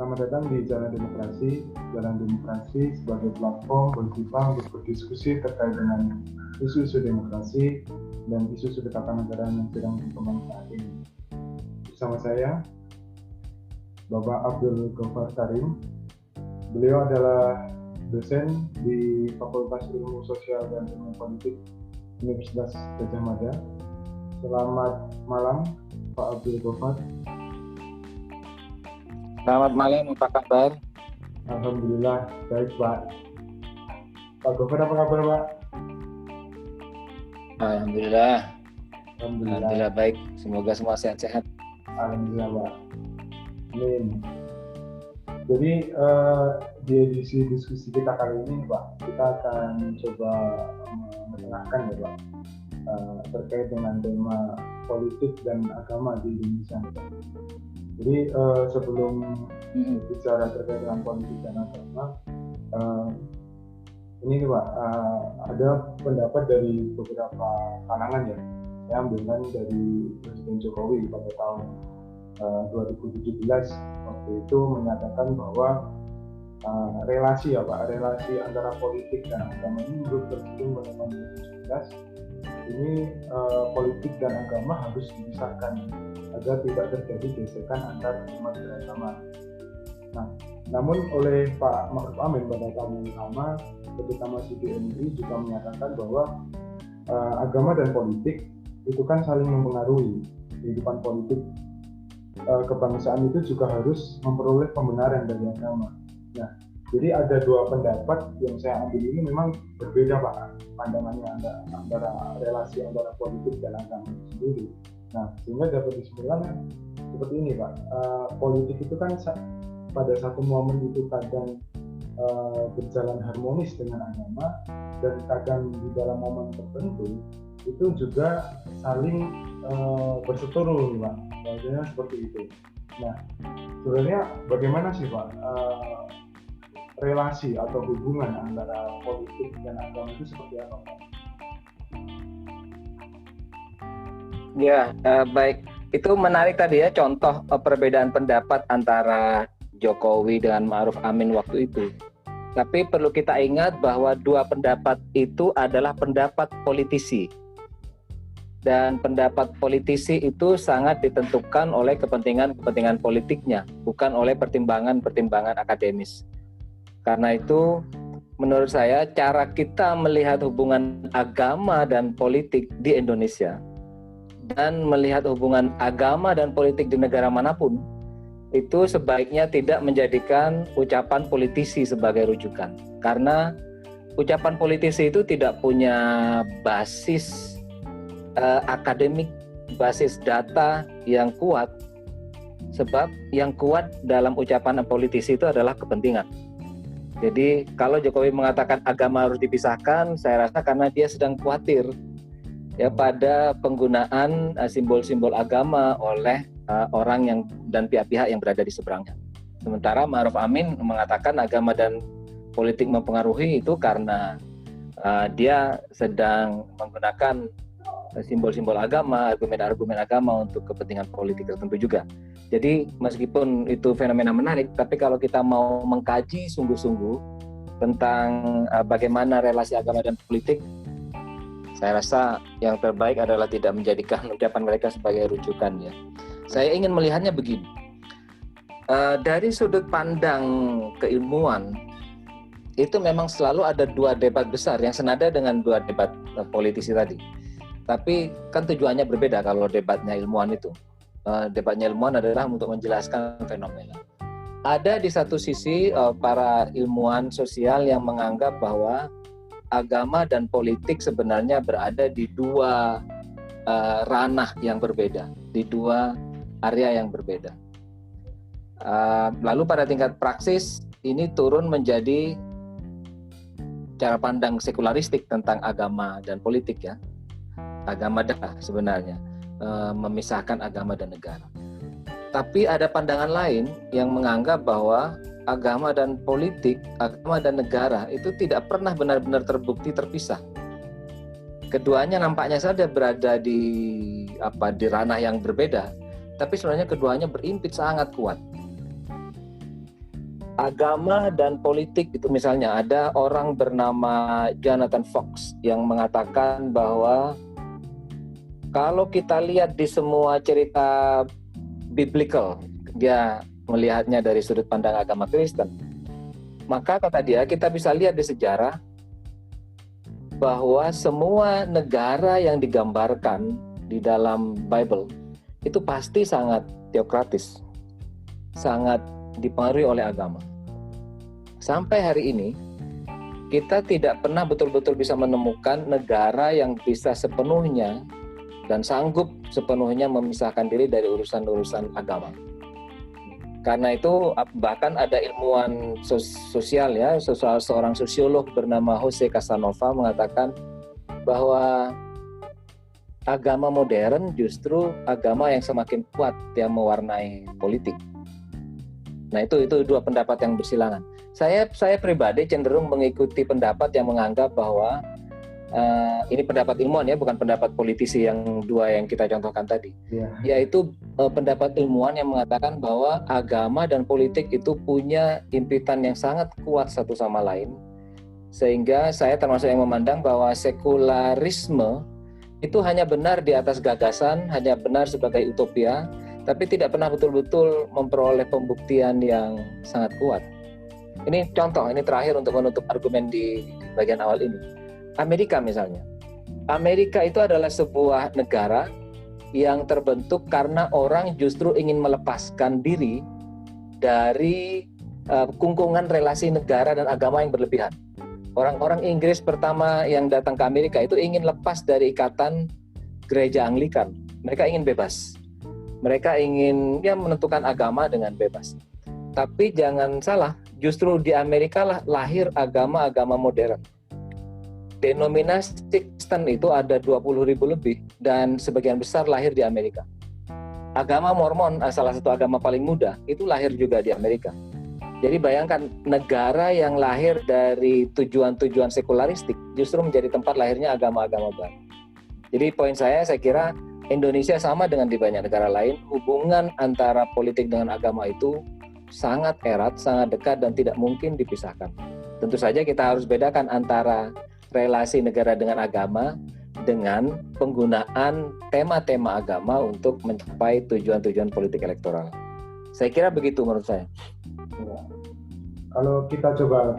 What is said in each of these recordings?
Selamat datang di Jalan Demokrasi. Jalan Demokrasi sebagai platform bagi kita untuk berdiskusi terkait dengan isu-isu demokrasi dan isu-isu ketatanegaraan yang sedang berkembang saat ini. Bersama saya, Bapak Abdul Ghaffar Karim. Beliau adalah dosen di Fakultas Ilmu Sosial dan Ilmu Politik Universitas Gadjah Mada. Selamat malam, Pak Abdul Ghaffar. Selamat malam, apa kabar? Alhamdulillah, baik Pak. Pak Ghaffar, apa kabar Pak? Alhamdulillah baik. Semoga semua sehat-sehat. Alhamdulillah Pak. Amin. Jadi di edisi diskusi kita kali ini Pak, kita akan coba mengenalkan ya Pak, terkait dengan tema politik dan agama di Indonesia. Jadi sebelum bicara terkait dengan politik dan agama, ini Pak, ada pendapat dari beberapa kalangan ya. Saya ambilkan dari Presiden Jokowi pada tahun 2017 waktu itu menyatakan bahwa relasi antara politik dan agama ini menurut Presiden pada tahun 2017 ini politik dan agama harus dipisahkan agar tidak terjadi gesekan antar umat beragama. Nah, namun oleh Pak Ma'ruf Amin pada tahun yang sama ketika masih di MUI juga menyatakan bahwa agama dan politik itu kan saling mempengaruhi kehidupan politik. Kebangsaan itu juga harus memperoleh pembenaran dari agama. Nah, jadi ada dua pendapat yang saya ambil ini memang berbeda Pak pandangannya antara relasi antara politik dan agama sendiri. Nah, sehingga dapat disimpulkan seperti ini Pak, politik itu kan pada satu momen itu kadang berjalan harmonis dengan agama dan kadang di dalam momen tertentu itu juga saling berseteru Pak, bahasanya seperti itu. Nah, sebenarnya bagaimana sih Pak relasi atau hubungan antara politik dan agama itu seperti apa Pak? Ya, baik. Itu menarik tadi ya, contoh perbedaan pendapat antara Jokowi dengan Ma'ruf Amin waktu itu. Tapi perlu kita ingat bahwa dua pendapat itu adalah pendapat politisi. Dan pendapat politisi itu sangat ditentukan oleh kepentingan politiknya, bukan oleh pertimbangan akademis. Karena itu, menurut saya, cara kita melihat hubungan agama dan politik di Indonesia dan melihat hubungan agama dan politik di negara manapun itu sebaiknya tidak menjadikan ucapan politisi sebagai rujukan, karena ucapan politisi itu tidak punya basis akademik, basis data yang kuat, sebab yang kuat dalam ucapan politisi itu adalah kepentingan. Jadi kalau Jokowi mengatakan agama harus dipisahkan, saya rasa karena dia sedang khawatir ya pada penggunaan simbol-simbol agama oleh orang yang dan pihak-pihak yang berada di seberangnya. Sementara Ma'ruf Amin mengatakan agama dan politik mempengaruhi itu karena dia sedang menggunakan simbol-simbol agama, argumen-argumen agama untuk kepentingan politik tertentu juga. Jadi meskipun itu fenomena menarik, tapi kalau kita mau mengkaji sungguh-sungguh tentang bagaimana relasi agama dan politik, saya rasa yang terbaik adalah tidak menjadikan ucapan mereka sebagai rujukan ya. Saya ingin melihatnya begini. Dari sudut pandang keilmuan, itu memang selalu ada dua debat besar yang senada dengan dua debat politisi tadi. Tapi kan tujuannya berbeda kalau debatnya ilmuwan itu. Debatnya ilmuwan adalah untuk menjelaskan fenomena. Ada di satu sisi para ilmuwan sosial yang menganggap bahwa agama dan politik sebenarnya berada di dua ranah yang berbeda, di dua area yang berbeda. Lalu pada tingkat praksis ini turun menjadi cara pandang sekularistik tentang agama dan politik ya. Agama dah sebenarnya memisahkan agama dan negara. Tapi ada pandangan lain yang menganggap bahwa agama dan politik, agama dan negara itu tidak pernah benar-benar terbukti terpisah. Keduanya nampaknya saja berada di ranah yang berbeda, tapi sebenarnya keduanya berimpit sangat kuat. agama dan politik itu, misalnya ada orang bernama Jonathan Fox yang mengatakan bahwa kalau kita lihat di semua cerita biblical, dia melihatnya dari sudut pandang agama Kristen, maka kata dia kita bisa lihat di sejarah bahwa semua negara yang digambarkan di dalam Bible itu pasti sangat teokratis, sangat dipengaruhi oleh agama. Sampai hari ini kita tidak pernah betul-betul bisa menemukan negara yang bisa sepenuhnya dan sanggup sepenuhnya memisahkan diri dari urusan-urusan agama. Karena itu bahkan ada ilmuwan sosial ya, seorang sosiolog bernama Jose Casanova mengatakan bahwa agama modern justru agama yang semakin kuat yang mewarnai politik. Nah itu dua pendapat yang bersilangan. Saya pribadi cenderung mengikuti pendapat yang menganggap bahwa ini pendapat ilmuwan ya, bukan pendapat politisi yang dua yang kita contohkan tadi. Yaitu pendapat ilmuwan yang mengatakan bahwa agama dan politik itu punya impitan yang sangat kuat satu sama lain. Sehingga saya termasuk yang memandang bahwa sekularisme itu hanya benar di atas gagasan, hanya benar sebagai utopia, tapi tidak pernah betul-betul memperoleh pembuktian yang sangat kuat. Ini contoh, ini terakhir untuk menutup argumen di bagian awal ini. Amerika misalnya. Amerika itu adalah sebuah negara yang terbentuk karena orang justru ingin melepaskan diri dari kungkungan relasi negara dan agama yang berlebihan. Orang-orang Inggris pertama yang datang ke Amerika itu ingin lepas dari ikatan gereja Anglikan. Mereka ingin bebas. Mereka ingin menentukan agama dengan bebas. Tapi jangan salah, justru di Amerika lah lahir agama-agama modern. Denominasi Kristen itu ada 20.000 lebih dan sebagian besar lahir di Amerika. Agama Mormon, salah satu agama paling muda, itu lahir juga di Amerika. Jadi bayangkan negara yang lahir dari tujuan-tujuan sekularistik justru menjadi tempat lahirnya agama-agama baru. Jadi poin saya kira Indonesia sama dengan di banyak negara lain, hubungan antara politik dengan agama itu sangat erat, sangat dekat dan tidak mungkin dipisahkan. Tentu saja kita harus bedakan antara relasi negara dengan agama dengan penggunaan tema-tema agama untuk mencapai tujuan-tujuan politik elektoral. Saya kira begitu menurut saya. Ya. Kalau kita coba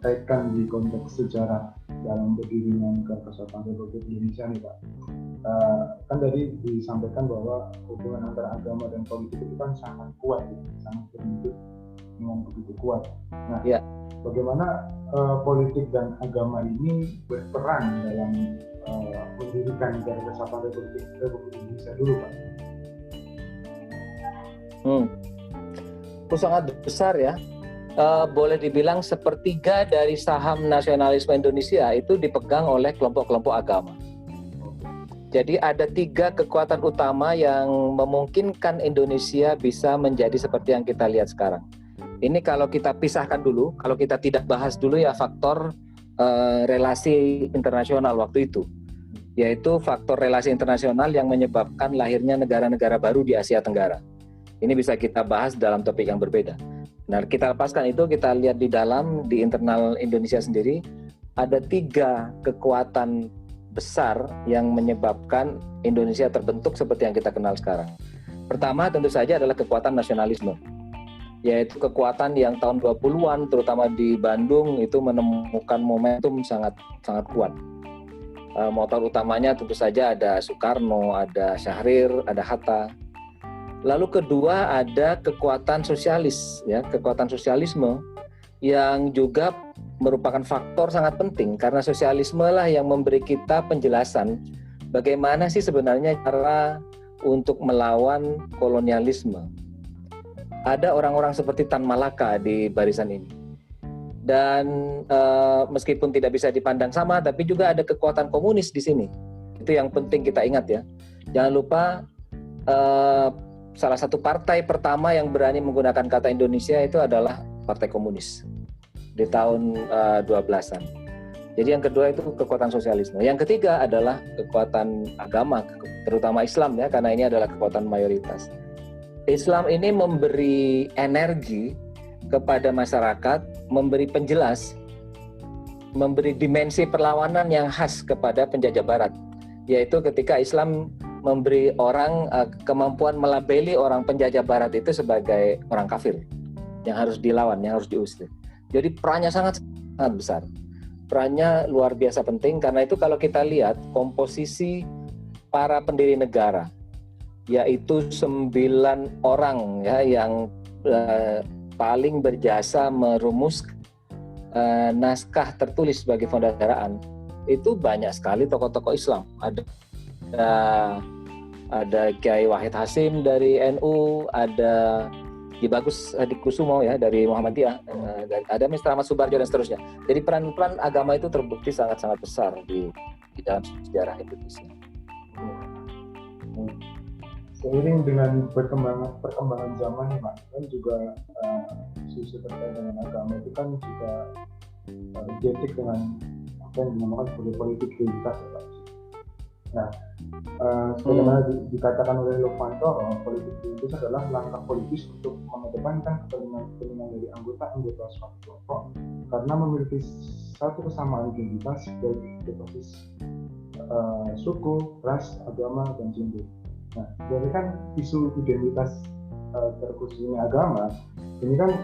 kaitkan di konteks sejarah dalam berdirinya Negara Kesatuan Republik Indonesia nih Pak, kan tadi disampaikan bahwa hubungan antara agama dan politik itu kan sangat kuat, sangat terbentuk dengan begitu kuat. Nah, ya. Bagaimana politik dan agama ini berperan dalam mendirikan Negara Kesatuan Republik Indonesia dulu, Pak? Itu sangat besar ya. Boleh dibilang sepertiga dari saham nasionalisme Indonesia itu dipegang oleh kelompok-kelompok agama. Jadi ada 3 kekuatan utama yang memungkinkan Indonesia bisa menjadi seperti yang kita lihat sekarang. Ini kalau kita pisahkan dulu, kalau kita tidak bahas dulu ya faktor relasi internasional waktu itu, yaitu faktor relasi internasional yang menyebabkan lahirnya negara-negara baru di Asia Tenggara. Ini bisa kita bahas dalam topik yang berbeda. Nah, kita lepaskan itu, kita lihat di internal Indonesia sendiri, ada 3 kekuatan besar yang menyebabkan Indonesia terbentuk seperti yang kita kenal sekarang. Pertama tentu saja adalah kekuatan nasionalisme, yaitu kekuatan yang tahun 20-an terutama di Bandung itu menemukan momentum sangat kuat. Motor utamanya tentu saja ada Soekarno, ada Syahrir, ada Hatta. Lalu kedua ada kekuatan sosialis, ya, kekuatan sosialisme yang juga merupakan faktor sangat penting karena sosialisme lah yang memberi kita penjelasan bagaimana sih sebenarnya cara untuk melawan kolonialisme. Ada orang-orang seperti Tan Malaka di barisan ini. Dan meskipun tidak bisa dipandang sama, tapi juga ada kekuatan komunis di sini. Itu yang penting kita ingat ya. Jangan lupa salah satu partai pertama yang berani menggunakan kata Indonesia itu adalah Partai Komunis di tahun 12-an. Jadi yang kedua itu kekuatan sosialisme. Yang ketiga adalah kekuatan agama, terutama Islam ya, karena ini adalah kekuatan mayoritas. Islam ini memberi energi kepada masyarakat, memberi penjelas, memberi dimensi perlawanan yang khas kepada penjajah Barat, yaitu ketika Islam memberi orang kemampuan melabeli orang penjajah Barat itu sebagai orang kafir yang harus dilawan, yang harus diusir. Jadi perannya sangat besar, perannya luar biasa penting. Karena itu kalau kita lihat komposisi para pendiri negara, yaitu 9 orang ya yang paling berjasa merumuskan naskah tertulis sebagai fondasi itu banyak sekali tokoh-tokoh Islam. Ada Kiai Wahid Hasyim dari NU, ada Ki Bagus Hadikusumo ya dari Muhammadiyah, ada Mr. Ahmad Subarjo dan seterusnya. Jadi peran-peran agama itu terbukti sangat-sangat besar di dalam sejarah Indonesia. Seiring dengan perkembangan zaman nih Pak, kan juga isu terkait dengan agama itu kan juga identik dengan apa yang dinamakan sebagai politik identitas ya Pak. Nah, sebagaimana dikatakan oleh Lokmanto, politik identitas adalah langkah politis untuk mengedepankan kepentingan dari anggota suatu kelompok karena memiliki satu kesamaan identitas baik berbasis suku, ras, agama, dan gender. Nah, jadi kan isu identitas terkhusus ini agama ini kan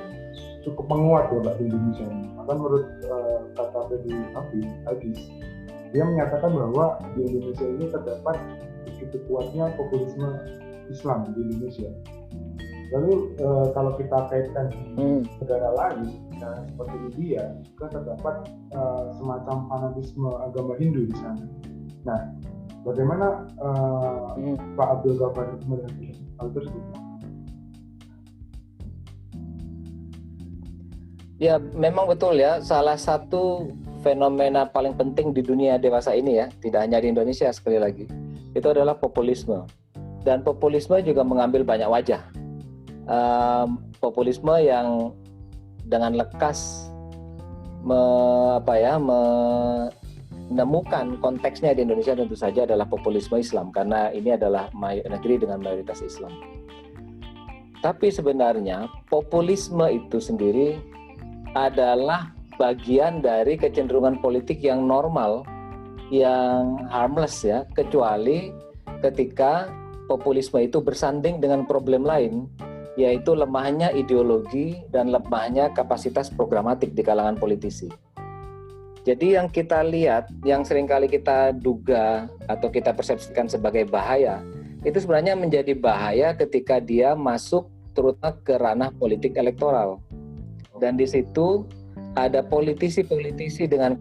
cukup menguat ya Pak di Indonesia ini. Bahkan menurut kata Freddy Hafiz, dia menyatakan bahwa di Indonesia ini terdapat begitu kuatnya populisme Islam di Indonesia. Lalu kalau kita kaitkan di negara lain, seperti India, juga terdapat semacam fanatisme agama Hindu di sana. Nah, bagaimana Pak Abdul Ghaffar melihat hal tersebut? Ya, memang betul ya. Salah satu fenomena paling penting di dunia dewasa ini ya, tidak hanya di Indonesia sekali lagi, itu adalah populisme. Dan populisme juga mengambil banyak wajah. Populisme yang dengan lekas menemukan konteksnya di Indonesia tentu saja adalah populisme Islam, karena ini adalah negeri dengan mayoritas Islam. Tapi sebenarnya populisme itu sendiri adalah bagian dari kecenderungan politik yang normal, yang harmless ya, kecuali ketika populisme itu bersanding dengan problem lain, yaitu lemahnya ideologi dan lemahnya kapasitas programatik di kalangan politisi. Jadi yang kita lihat, yang seringkali kita duga atau kita persepsikan sebagai bahaya, itu sebenarnya menjadi bahaya ketika dia masuk terutama ke ranah politik elektoral. Dan di situ ada politisi-politisi dengan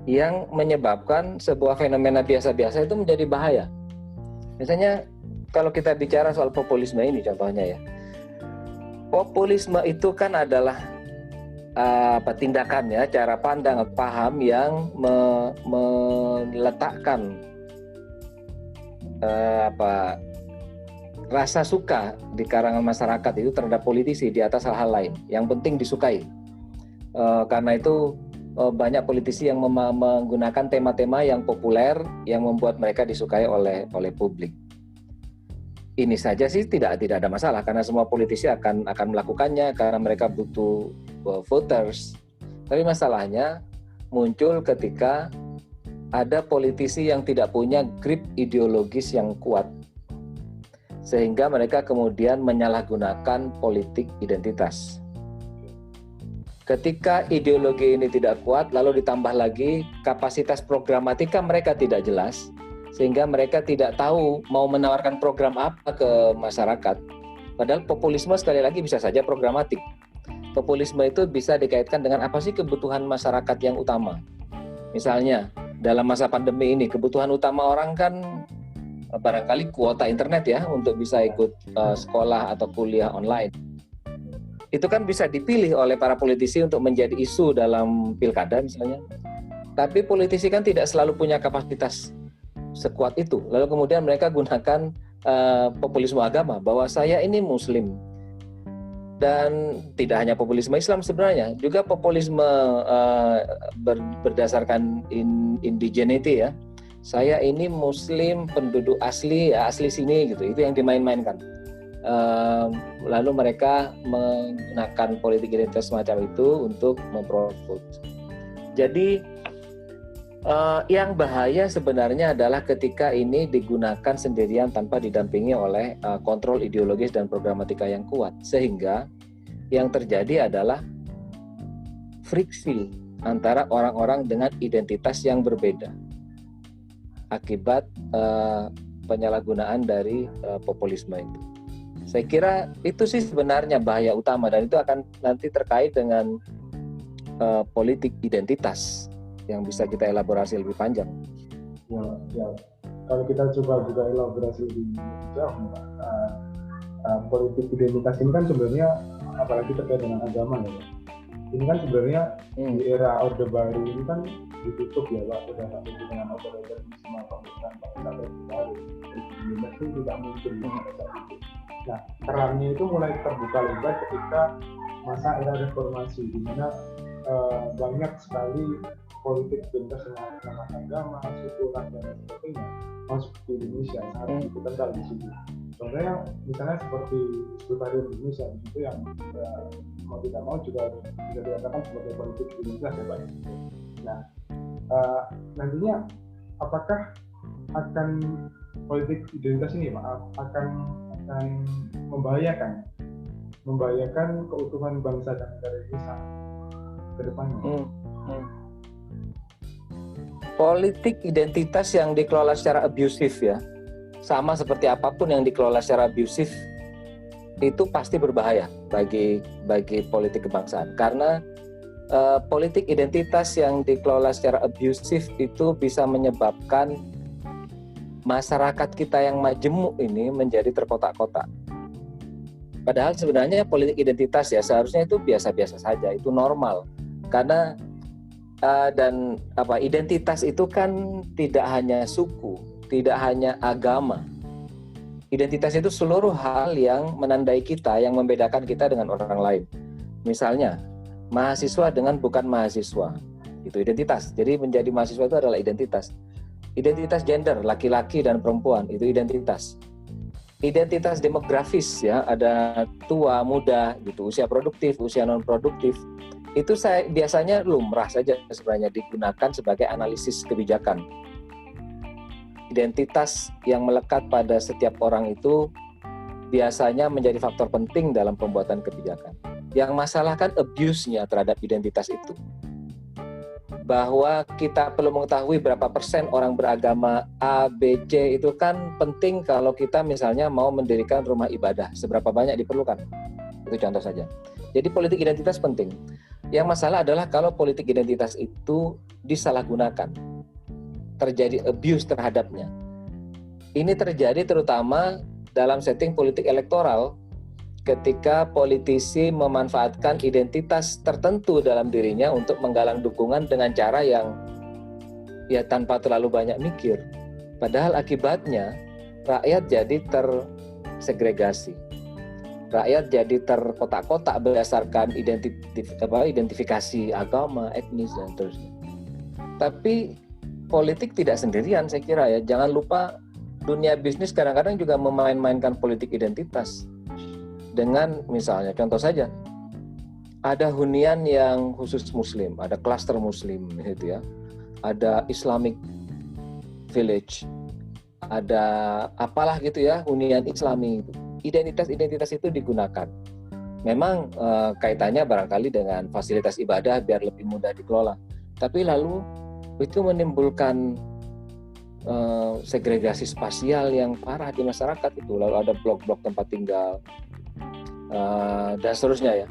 yang menyebabkan sebuah fenomena biasa-biasa itu menjadi bahaya. Misalnya kalau kita bicara soal populisme ini contohnya ya. Populisme itu kan adalah tindakan ya, cara pandang, paham yang meletakkan rasa suka di kalangan masyarakat itu terhadap politisi di atas hal-hal lain yang penting disukai. Karena itu banyak politisi yang menggunakan tema-tema yang populer yang membuat mereka disukai oleh publik. Ini saja sih tidak ada masalah karena semua politisi akan melakukannya karena mereka butuh voters. Tapi masalahnya muncul ketika ada politisi yang tidak punya grip ideologis yang kuat, sehingga mereka kemudian menyalahgunakan politik identitas. Ketika ideologi ini tidak kuat, lalu ditambah lagi kapasitas programatika mereka tidak jelas, sehingga mereka tidak tahu mau menawarkan program apa ke masyarakat. Padahal populisme sekali lagi bisa saja programatik. Populisme itu bisa dikaitkan dengan apa sih kebutuhan masyarakat yang utama. Misalnya, dalam masa pandemi ini, kebutuhan utama orang kan barangkali kuota internet ya, untuk bisa ikut sekolah atau kuliah online. Itu kan bisa dipilih oleh para politisi untuk menjadi isu dalam pilkada misalnya. Tapi politisi kan tidak selalu punya kapasitas sekuat itu. Lalu kemudian mereka gunakan populisme agama, bahwa saya ini muslim. Dan tidak hanya populisme Islam sebenarnya, juga populisme berdasarkan indigeneity ya. Saya ini muslim penduduk asli ya, asli sini gitu. Itu yang dimain-mainkan. lalu mereka menggunakan politik identitas semacam itu untuk memprovokasi. Jadi yang bahaya sebenarnya adalah ketika ini digunakan sendirian tanpa didampingi oleh kontrol ideologis dan programatika yang kuat, sehingga yang terjadi adalah friksi antara orang-orang dengan identitas yang berbeda akibat penyalahgunaan dari populisme itu. Saya kira itu sih sebenarnya bahaya utama, dan itu akan nanti terkait dengan politik identitas yang bisa kita elaborasi lebih panjang. Ya. Kalau kita coba juga elaborasi lebih jauh, politik identitas ini kan sebenarnya apalagi terkait dengan agama ya. Ini kan sebenarnya di era Orde Baru ini kan ditutup ya Pak, sudah dengan otoritarisme pemerintahan pada Orde Baru. Identitas itu tidak mungkin pada saat itu. Nah, kerannya itu mulai terbuka lebar ketika masa era reformasi, di mana banyak sekali politik identitas dengan agama, suku, ras, dan sebagainya masuk di Indonesia, sangat begitu kental di situ. Contohnya misalnya seperti Hizbut Tahrir Indonesia, di situ yang mau tidak mau juga bisa dikatakan sebagai politik identitas ya Pak. Nah, nantinya apakah akan politik identitas ini Pak akan membahayakan keutuhan bangsa dan negara Indonesia ke depannya? Politik identitas yang dikelola secara abusif ya, sama seperti apapun yang dikelola secara abusif, itu pasti berbahaya bagi politik kebangsaan, karena politik identitas yang dikelola secara abusif itu bisa menyebabkan masyarakat kita yang majemuk ini menjadi terkotak-kotak. Padahal sebenarnya politik identitas ya seharusnya itu biasa-biasa saja, itu normal, karena identitas itu kan tidak hanya suku, tidak hanya agama. Identitas itu seluruh hal yang menandai kita, yang membedakan kita dengan orang lain. Misalnya, mahasiswa dengan bukan mahasiswa, itu identitas. Jadi menjadi mahasiswa itu adalah identitas. Identitas gender, laki-laki dan perempuan, itu identitas. Identitas demografis ya, ada tua, muda, gitu, usia produktif, usia non produktif. Itu saya biasanya lumrah saja sebenarnya digunakan sebagai analisis kebijakan. Identitas yang melekat pada setiap orang itu biasanya menjadi faktor penting dalam pembuatan kebijakan. Yang masalah kan abuse-nya terhadap identitas itu. Bahwa kita perlu mengetahui berapa persen orang beragama A, B, C itu kan penting kalau kita misalnya mau mendirikan rumah ibadah. Seberapa banyak diperlukan. Itu contoh saja. Jadi politik identitas penting. Yang masalah adalah kalau politik identitas itu disalahgunakan, terjadi abuse terhadapnya. Ini terjadi terutama dalam setting politik elektoral, ketika politisi memanfaatkan identitas tertentu dalam dirinya untuk menggalang dukungan dengan cara yang ya tanpa terlalu banyak mikir. Padahal akibatnya rakyat jadi tersegregasi. Rakyat jadi terkotak-kotak berdasarkan identifikasi agama, etnis, dan seterusnya. Tapi politik tidak sendirian saya kira ya. Jangan lupa dunia bisnis kadang-kadang juga memain-mainkan politik identitas. Dengan misalnya, contoh saja, ada hunian yang khusus muslim, ada klaster muslim gitu ya. Ada Islamic Village, ada apalah gitu ya, hunian Islami gitu. Identitas itu digunakan. Memang kaitannya barangkali dengan fasilitas ibadah biar lebih mudah dikelola. Tapi lalu itu menimbulkan segregasi spasial yang parah di masyarakat itu. Lalu ada blok-blok tempat tinggal dan seterusnya ya.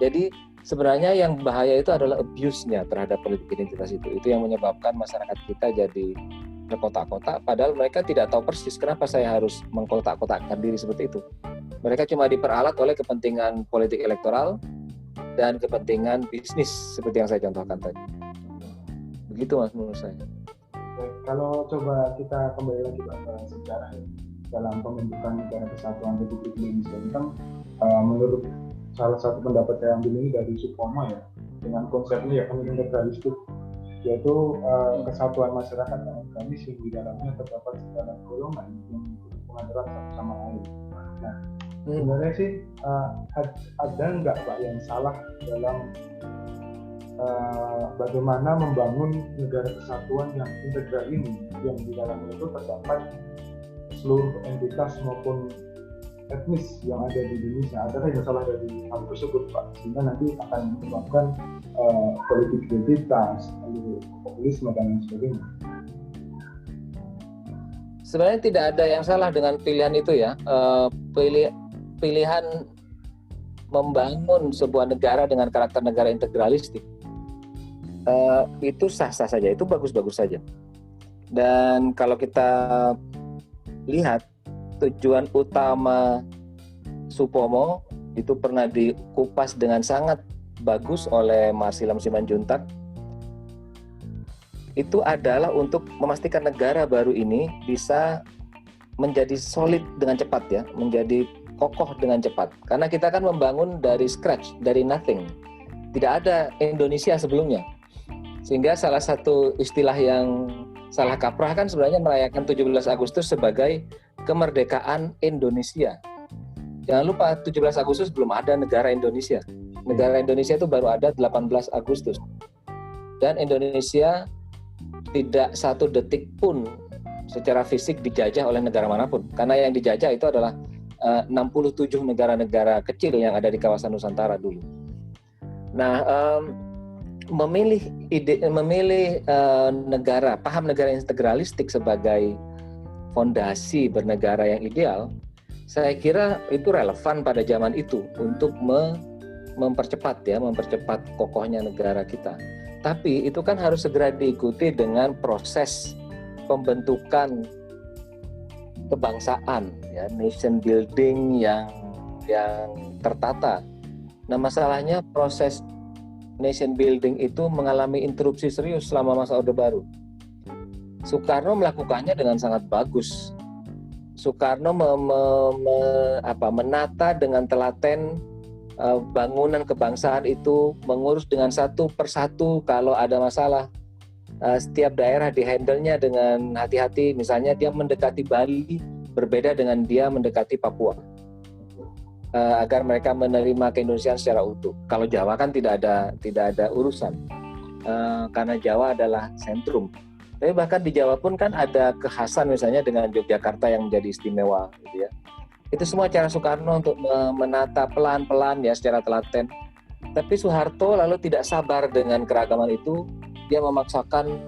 Jadi sebenarnya yang bahaya itu adalah abuse-nya terhadap politik identitas itu. Itu yang menyebabkan masyarakat kita jadi terkotak-kotak, padahal mereka tidak tahu persis kenapa saya harus mengkotak-kotakkan diri seperti itu. Mereka cuma diperalat oleh kepentingan politik elektoral dan kepentingan bisnis seperti yang saya contohkan tadi. Begitu Mas menurut saya. Kalau coba kita kembali lagi ke sejarah ya, dalam pembentukan Negara Kesatuan Republik Indonesia ini kan menurut salah satu pendapat saya ambil ini dari Supomo ya, dengan konsepnya ya integralistik, yaitu kesatuan masyarakat yang organis yang di dalamnya terdapat segala golongan yang berhubungan erat satu sama lain. Nah, Sebenarnya sih ada nggak Pak yang salah dalam bagaimana membangun negara kesatuan yang integral ini, yang di dalamnya itu terdapat seluruh entitas maupun etnis yang ada di Indonesia. Adakah yang salah dari hal tersebut Pak? Sehingga nanti akan menyebabkan politik identitas, populisme dan lain sebagainya. Sebenarnya tidak ada yang salah dengan pilihan itu ya. Pilihan membangun sebuah negara dengan karakter negara integralistik itu sah-sah saja, itu bagus-bagus saja. Dan kalau kita lihat tujuan utama Supomo itu pernah dikupas dengan sangat bagus oleh Marsilam Simanjuntak, itu adalah untuk memastikan negara baru ini bisa menjadi solid dengan cepat ya, menjadi kokoh dengan cepat. Karena kita kan membangun dari scratch, dari nothing. Tidak ada Indonesia sebelumnya. Sehingga salah satu istilah yang salah kaprah kan sebenarnya merayakan 17 Agustus sebagai kemerdekaan Indonesia. Jangan lupa 17 Agustus belum ada negara Indonesia. Negara Indonesia itu baru ada 18 Agustus. Dan Indonesia tidak satu detik pun secara fisik dijajah oleh negara manapun. Karena yang dijajah itu adalah 67 negara-negara kecil yang ada di kawasan Nusantara dulu. Nah, memilih negara, paham negara integralistik sebagai fondasi bernegara yang ideal, saya kira itu relevan pada zaman itu untuk mempercepat kokohnya negara kita. Tapi itu kan harus segera diikuti dengan proses pembentukan kebangsaan, ya, nation building yang tertata. Nah, masalahnya proses nation building itu mengalami interupsi serius selama masa Orde Baru. Soekarno melakukannya dengan sangat bagus. Soekarno menata dengan telaten bangunan kebangsaan itu, mengurus dengan satu persatu kalau ada masalah. Setiap daerah dihandle-nya dengan hati-hati. Misalnya dia mendekati Bali berbeda dengan dia mendekati Papua, agar mereka menerima keindonesiaan secara utuh. Kalau Jawa kan tidak ada urusan, karena Jawa adalah sentrum. Tapi bahkan di Jawa pun kan ada kekhasan, misalnya dengan Yogyakarta yang menjadi istimewa, gitu ya. Itu semua cara Soekarno untuk menata pelan-pelan ya secara telaten. Tapi Soeharto lalu tidak sabar dengan keragaman itu. Dia memaksakan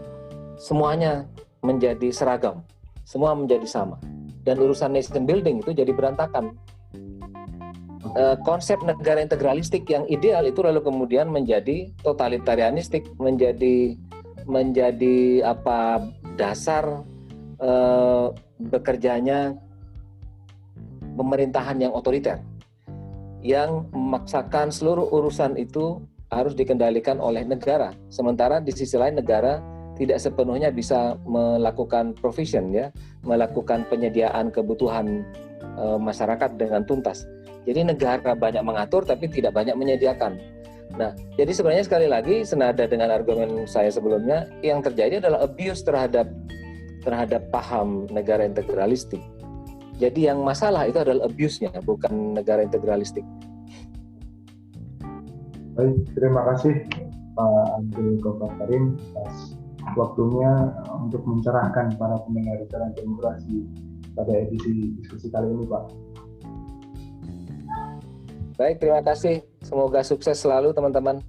semuanya menjadi seragam, semua menjadi sama, dan urusan nation building itu jadi berantakan. Konsep negara integralistik yang ideal itu lalu kemudian menjadi totalitarianistik, menjadi dasar bekerjanya pemerintahan yang otoriter, yang memaksakan seluruh urusan itu harus dikendalikan oleh negara. Sementara di sisi lain negara tidak sepenuhnya bisa melakukan provision, ya, melakukan penyediaan kebutuhan masyarakat dengan tuntas. Jadi negara banyak mengatur tapi tidak banyak menyediakan. Nah, jadi sebenarnya sekali lagi senada dengan argumen saya sebelumnya, yang terjadi adalah abuse terhadap paham negara integralistik. Jadi yang masalah itu adalah abuse-nya, bukan negara integralistik. Baik, terima kasih Pak Abdul Ghaffar Karim atas waktunya untuk mencerahkan para pendengar Jalan Demokrasi pada edisi diskusi kali ini, Pak. Baik, terima kasih. Semoga sukses selalu, teman-teman.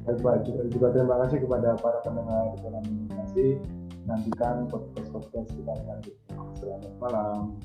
Baik, Pak. Juga terima kasih kepada para pendengar Jalan Demokrasi. Nantikan podcast kita selanjutnya. Selamat malam.